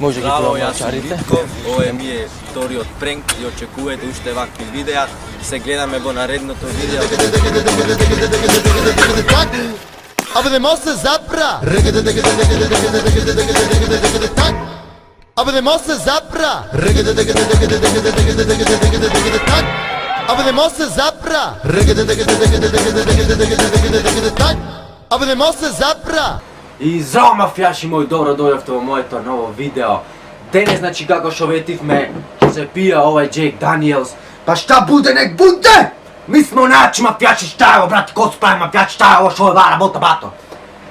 Može ga Bravo, to ja sam čarite. Vitko, ovo je mi je Tori od Prank i očekujete ušte ovakvi videa. Se gledame bo naredното видео. Абе не може се запра! Абе не може се запра! Абе не може се запра! Абе не може се запра! I zdravo mafijaši moji, dobro dođete u moje novo video. Danas znači kako što vetivme se pija ovaj Jack Daniels. Pa šta bude nek bude! Mi smo naći mafijači, šta je ovo brate, ko su pravi mafijači, šta je ovo što je vara, bota bato.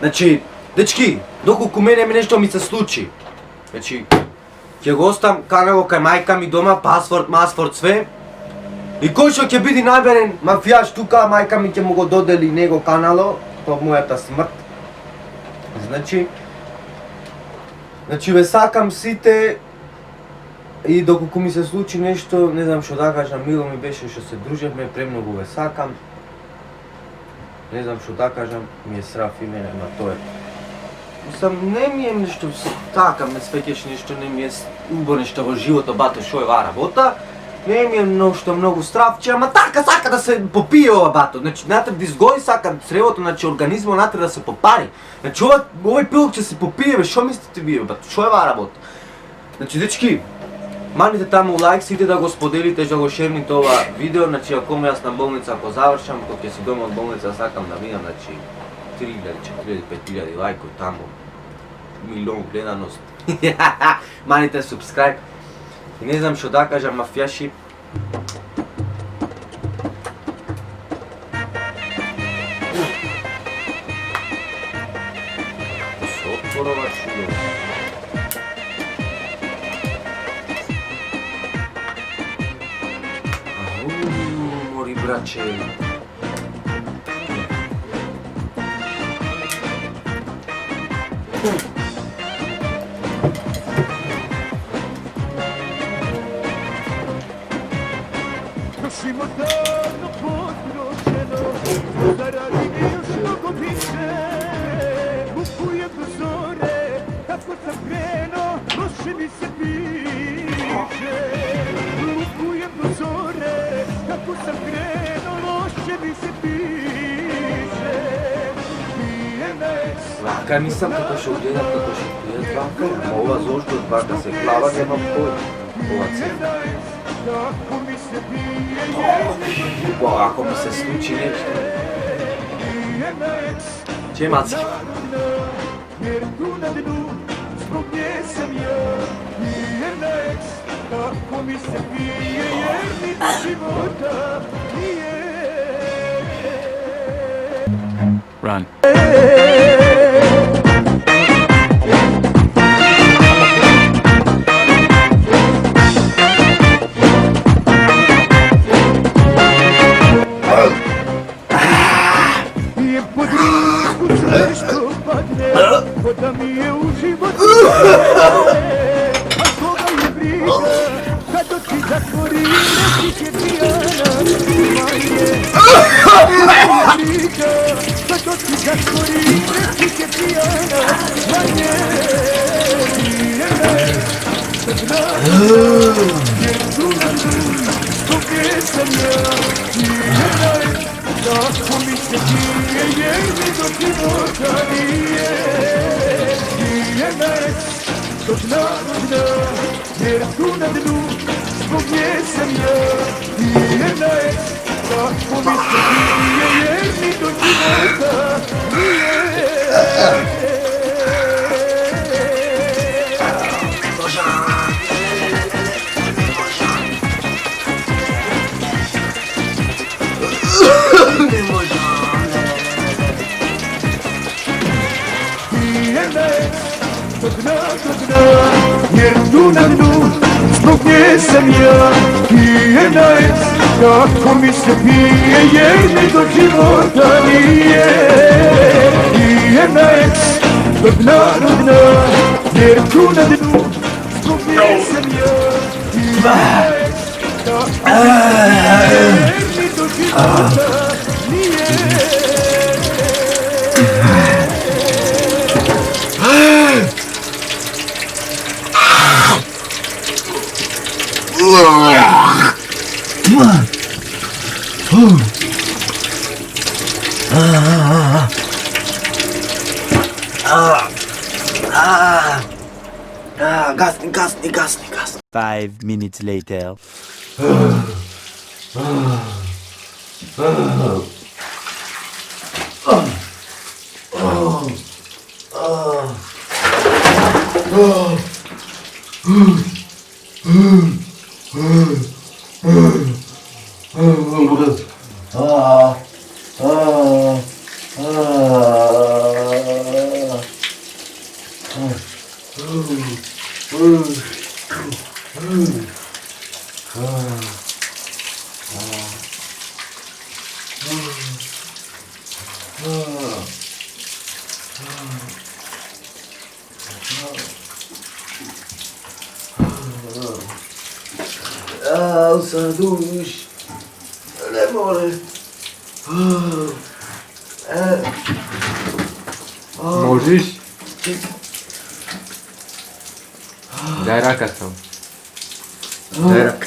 Znači, dečki, dok u mene nešto mi se sluči. Znači, ќе го остам канало кај мајка ми дома, пасворд, масворд, све. И кој што ќе биде најберен мафијач тука, мајка ми ќе му го додели него канало по мојата смрт. Значи ве сакам сите и доколку ми се случи нешто, не знам што да кажам, мило ми беше што се дружевме, премногу ве сакам. Не знам што да кажам, ми е сраф и мене, ама тоа е. Мислам, не ми е нешто така, ме свеќаш нешто, не ми е убаво нешто во животот, бате, шо е ва работа. Не ми е многу стравче, ама така сака да се попие ова бато. Значи, натре да изгои сака сревото, значи организмот натре да се попари. Значи, овој пилок ќе се попие, бе, шо мислите вие, бато, шо е ва работа? Значи, дечки, маните таму лайк, сите да го споделите, да го шерните ова видео, значи, ако јас на болница, ако завршам, кога ќе си дома од болница, сакам да видам, значи, 3000, 4000, 5000 лайкови таму, милион гледаност. Маните субскрайб. И не знам што да кажам, мафијаши. Како се отворува чудо. Мори браче. Životano potrošeno, zaradi mi još mnogo više. Bukujem do zore, kako sam krenuo, loše mi se piše. Bukujem do zore, kako sam krenuo, loše mi se piše. Вака мислам како што гледат, како што гледат вака. Ама ова зошто од вака се клава, нема појма. Ова цена. Ако ми се случи нешто. Че мацки? Run. Da mi je u život a koga je briga kad oči zatvori reći će pijana manje briga kad oči zatvori reći će pijana manje jer tu na tu zbog nje sam ja tako mi se pije jer mi do života nije dok narodna, jer tu na dnu, zbog nje sam ja. I jedna je, tako mi se pije, jer mi do života nije. Jer tu na dnu, zbog nje sam ja. I jedna je, kako mi se pije, jer mi do života nije. I jedna je, zbog narodna, jer tu na dnu, zbog nje sam ja. I jedna je, kako mi se pije, jer mi do života nije. Gasni, gasni, gasni, gasni. 5 minutes later. Usadujesz. Nie może. Możesz? Daj raka tam. Daj raka.